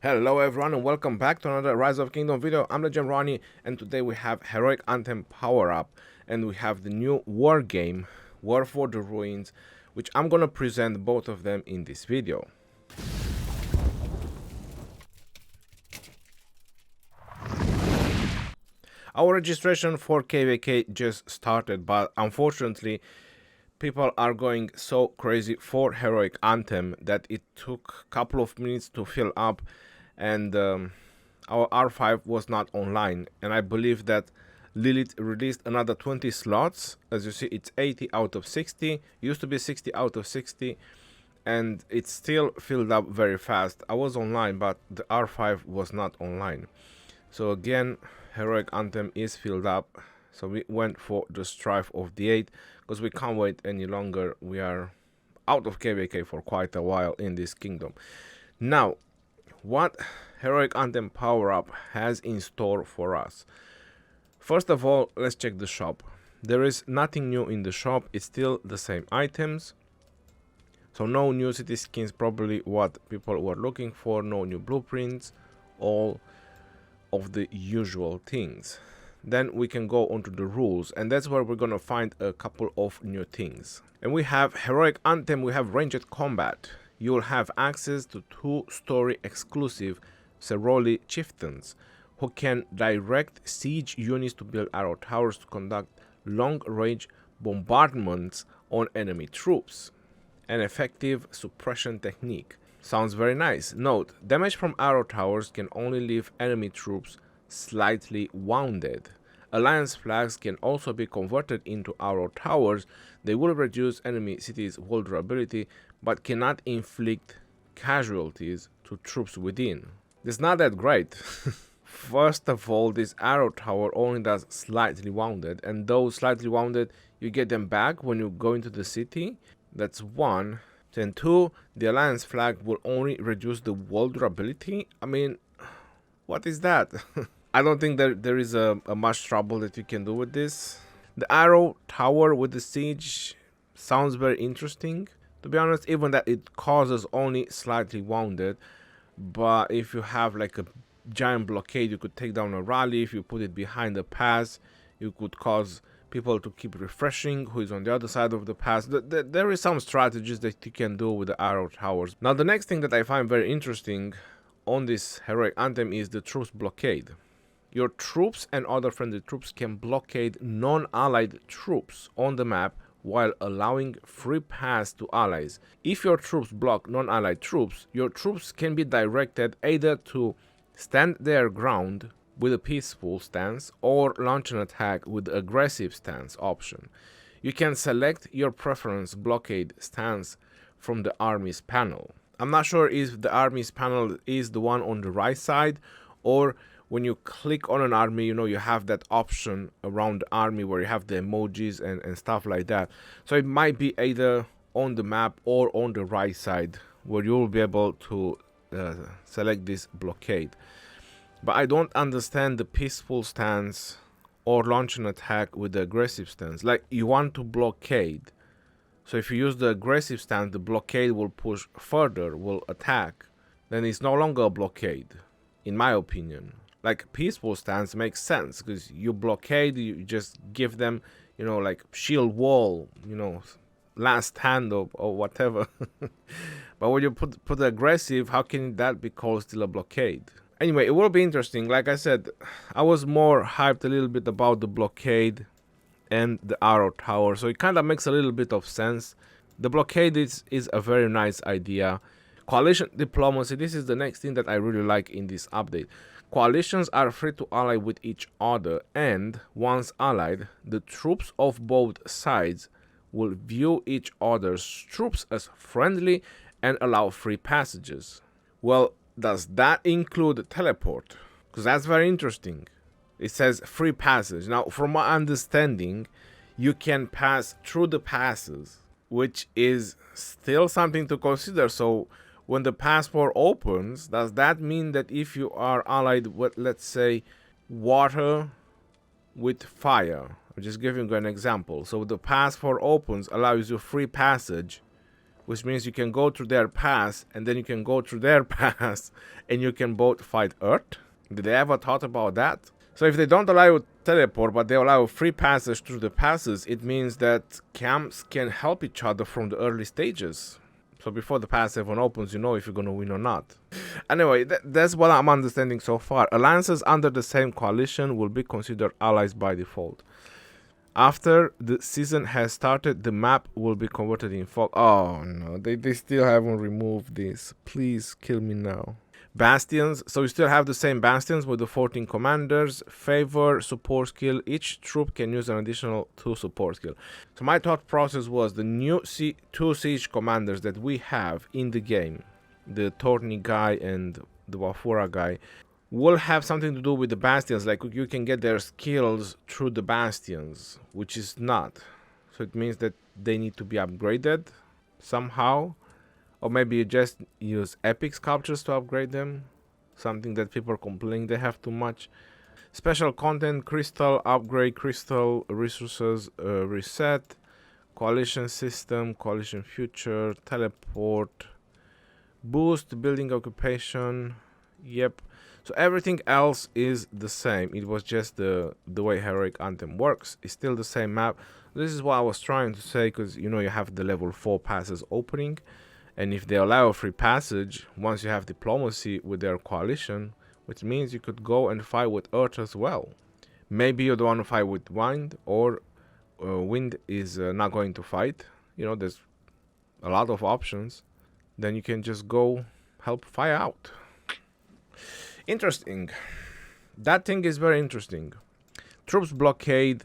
Hello everyone and welcome back to another Rise of Kingdom video. I'm Legend Ronnie and today we have Heroic Anthem Power Up and we have the new war game, War for the Ruins, which I'm gonna present both of them in this video. Our registration for KVK just started, but unfortunately people are going so crazy for Heroic Anthem that it took a couple of minutes to fill up, and our R5 was not online, and I believe that Lilith released another 20 slots. As you see, it's 80 out of 60, used to be 60 out of 60, and it still filled up very fast. I was online, but the R5 was not online. So again, Heroic Anthem is filled up, so we went for the Strife of the 8 because we can't wait any longer. We are out of KVK for quite a while in this kingdom. Now, what Heroic Anthem Power Up has in store for us? First of all, let's check the shop. There is nothing new in the shop. It's still the same items. So no new city skins, probably what people were looking for. No new blueprints, all of the usual things. Then we can go onto the rules, and that's where we're gonna find a couple of new things. And we have Heroic Anthem, we have ranged combat. You will have access to 2 story exclusive Ceroli chieftains who can direct siege units to build arrow towers to conduct long range bombardments on enemy troops. An effective suppression technique. Sounds very nice. Note, damage from arrow towers can only leave enemy troops slightly wounded. Alliance flags can also be converted into arrow towers. They will reduce enemy cities' vulnerability but cannot inflict casualties to troops within. It's not that great. First of all, this arrow tower only does slightly wounded, and those slightly wounded, you get them back when you go into the city. That's one. Then 2, the alliance flag will only reduce the vulnerability. I mean, what is that? I don't think that there is a much trouble that you can do with this. The arrow tower with the siege sounds very interesting. To be honest, even that it causes only slightly wounded. But if you have like a giant blockade, you could take down a rally. If you put it behind the pass, you could cause people to keep refreshing who is on the other side of the pass. There is some strategies that you can do with the arrow towers. Now the next thing that I find very interesting on this Heroic Anthem is the troops blockade. Your troops and other friendly troops can blockade non-allied troops on the map while allowing free pass to allies. If your troops block non-allied troops, your troops can be directed either to stand their ground with a peaceful stance or launch an attack with the aggressive stance option. You can select your preference blockade stance from the armies panel. I'm not sure if the armies panel is the one on the right side, or when you click on an army, you know, you have that option around the army where you have the emojis and stuff like that. So it might be either on the map or on the right side where you will be able to select this blockade. But I don't understand the peaceful stance or launch an attack with the aggressive stance. Like, you want to blockade. So if you use the aggressive stance, the blockade will push further, will attack. Then it's no longer a blockade, in my opinion. Like, peaceful stance makes sense because you blockade, you just give them, you know, like shield wall, you know, last stand or whatever. But when you put the aggressive, how can that be called still a blockade? Anyway, it will be interesting. Like I said, I was more hyped a little bit about the blockade and the arrow tower, so it kind of makes a little bit of sense. The blockade is a very nice idea. Coalition diplomacy, this is the next thing that I really like in this update. Coalitions are free to ally with each other, and once allied, the troops of both sides will view each other's troops as friendly and allow free passages. Well, does that include teleport? Because that's very interesting. It says free passage. Now, from my understanding, you can pass through the passes, which is still something to consider. So when the passport opens, does that mean that if you are allied with, let's say, water with fire? I'm just giving you an example. So the passport opens, allows you free passage which means you can go through their pass and then you can go through their pass and you can both fight Earth. Did they ever thought about that? So if they don't allow you teleport, but they allow free passage through the passes, it means that camps can help each other from the early stages. So before the pass even opens, you know if you're going to win or not. Anyway, that's what I'm understanding so far. Alliances under the same coalition will be considered allies by default. After the season has started, the map will be converted in fog. Oh no, they still haven't removed this. Please kill me now. Bastions. So you still have the same bastions with the 14 commanders. Favor, support skill. Each troop can use an additional 2 support skill. So my thought process was the new 2 siege commanders that we have in the game, the Torni guy and the Wafura guy, will have something to do with the bastions. Like you can get their skills through the bastions, which is not. So it means that they need to be upgraded somehow. Or maybe you just use epic sculptures to upgrade them. Something that people complain they have too much. Special content, crystal, upgrade, crystal, resources, reset, coalition system, coalition future, teleport, boost, building occupation. Yep. So everything else is the same. It was just the way Heroic Anthem works. It's still the same map. This is what I was trying to say, because you know you have the level 4 passes opening. And if they allow free passage, once you have diplomacy with their coalition, which means you could go and fight with Earth as well. Maybe you don't want to fight with Wind, or Wind is not going to fight. You know, there's a lot of options. Then you can just go help fight out. Interesting. That thing is very interesting. Troops blockade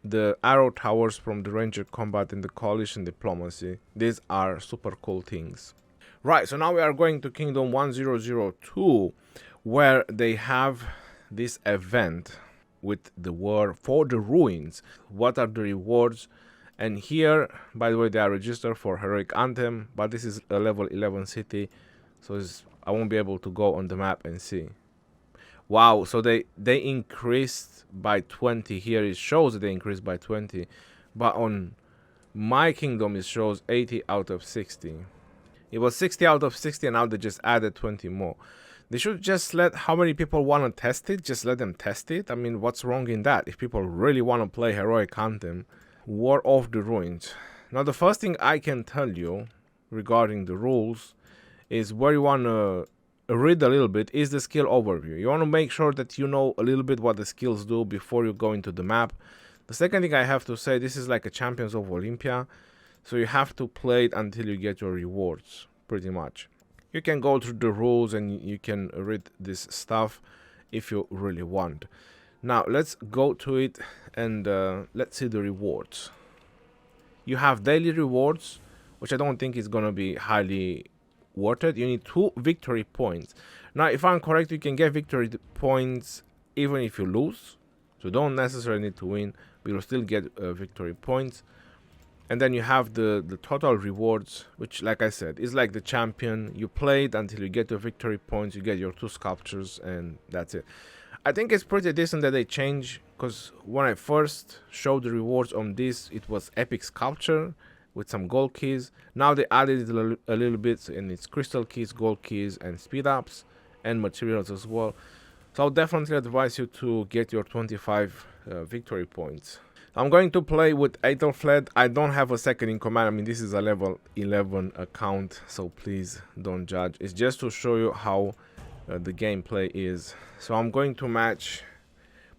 the arrow towers from the ranger combat and the coalition diplomacy. These are super cool things. Right, so now we are going to Kingdom 1002, where they have this event with the war for the ruins. What are the rewards? And here, by the way, they are registered for Heroic Anthem, but this is a level 11 city, so I won't be able to go on the map and see. Wow, so they increased by 20. Here it shows that they increased by 20, but on my kingdom it shows 80 out of 60. It was 60 out of 60 and now they just added 20 more. They should just let how many people want to test it, just let them test it. I mean, what's wrong in that? If people really want to play Heroic Anthem, War of the Ruins. Now the first thing I can tell you regarding the rules is where you want to read a little bit is the skill overview. You want to make sure that you know a little bit what the skills do before you go into the map. The second thing I have to say, this is like a Champions of Olympia, so you have to play it until you get your rewards, pretty much. You can go through the rules and you can read this stuff if you really want. Now let's go to it and let's see the rewards. You have daily rewards, which I don't think is gonna be highly worth it. You need 2 victory points. Now if I'm correct, you can get victory points even if you lose, so don't necessarily need to win, but you'll still get victory points. And then you have the total rewards, which, like I said, is like the champion. You play it until you get your victory points, you get your 2 sculptures, and that's it. I think it's pretty decent that they change, because when I first showed the rewards on this, it was epic sculpture with some gold keys. Now they added it a little bit, and it's crystal keys, gold keys, and speed ups, and materials as well. So I'll definitely advise you to get your 25 victory points. I'm going to play with Aethelflaed. I don't have a second in command. I mean, this is a level 11 account, so please don't judge. It's just to show you how the gameplay is. So I'm going to match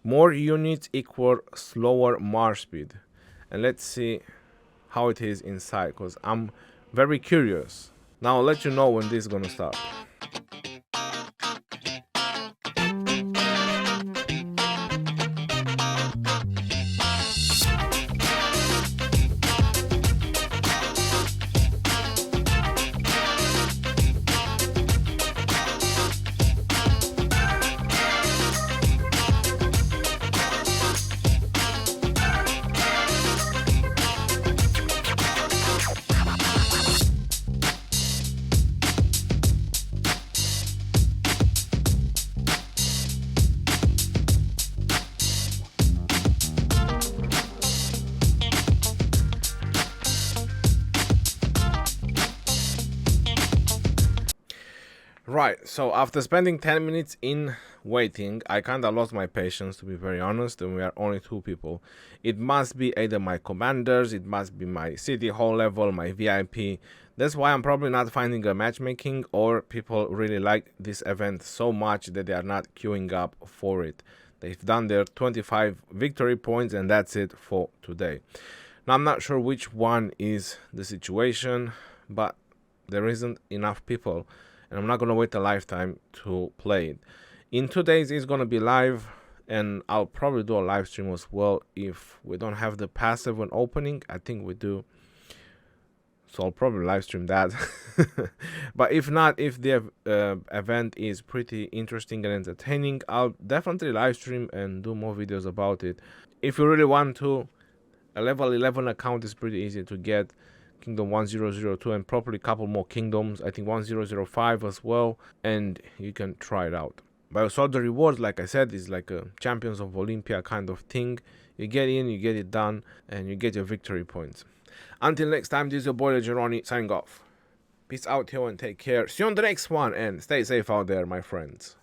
more units equal slower march speed. And let's see how it is inside, because I'm very curious. Now I'll let you know when this is gonna start. Alright, so after spending 10 minutes in waiting, I kinda lost my patience, to be very honest, and we are only 2 people. It must be either my commanders, it must be my city hall level, my VIP. That's why I'm probably not finding a matchmaking, or people really like this event so much that they are not queuing up for it. They've done their 25 victory points and that's it for today. Now I'm not sure which one is the situation, but there isn't enough people and I'm not gonna wait a lifetime to play it. In 2 days it's gonna be live, and I'll probably do a live stream as well if we don't have the passive when opening. I think we do, so I'll probably live stream that. But if not, if the event is pretty interesting and entertaining, I'll definitely live stream and do more videos about it. If you really want to, a level 11 account is pretty easy to get. Kingdom 1002 and probably a couple more kingdoms, I think 1005 as well, and you can try it out. But also the rewards, like I said, is like a Champions of Olympia kind of thing. You get in, you get it done, and you get your victory points. Until next time, this is your boy Geroni signing off. Peace out here and take care. See you on the next one, and stay safe out there, my friends.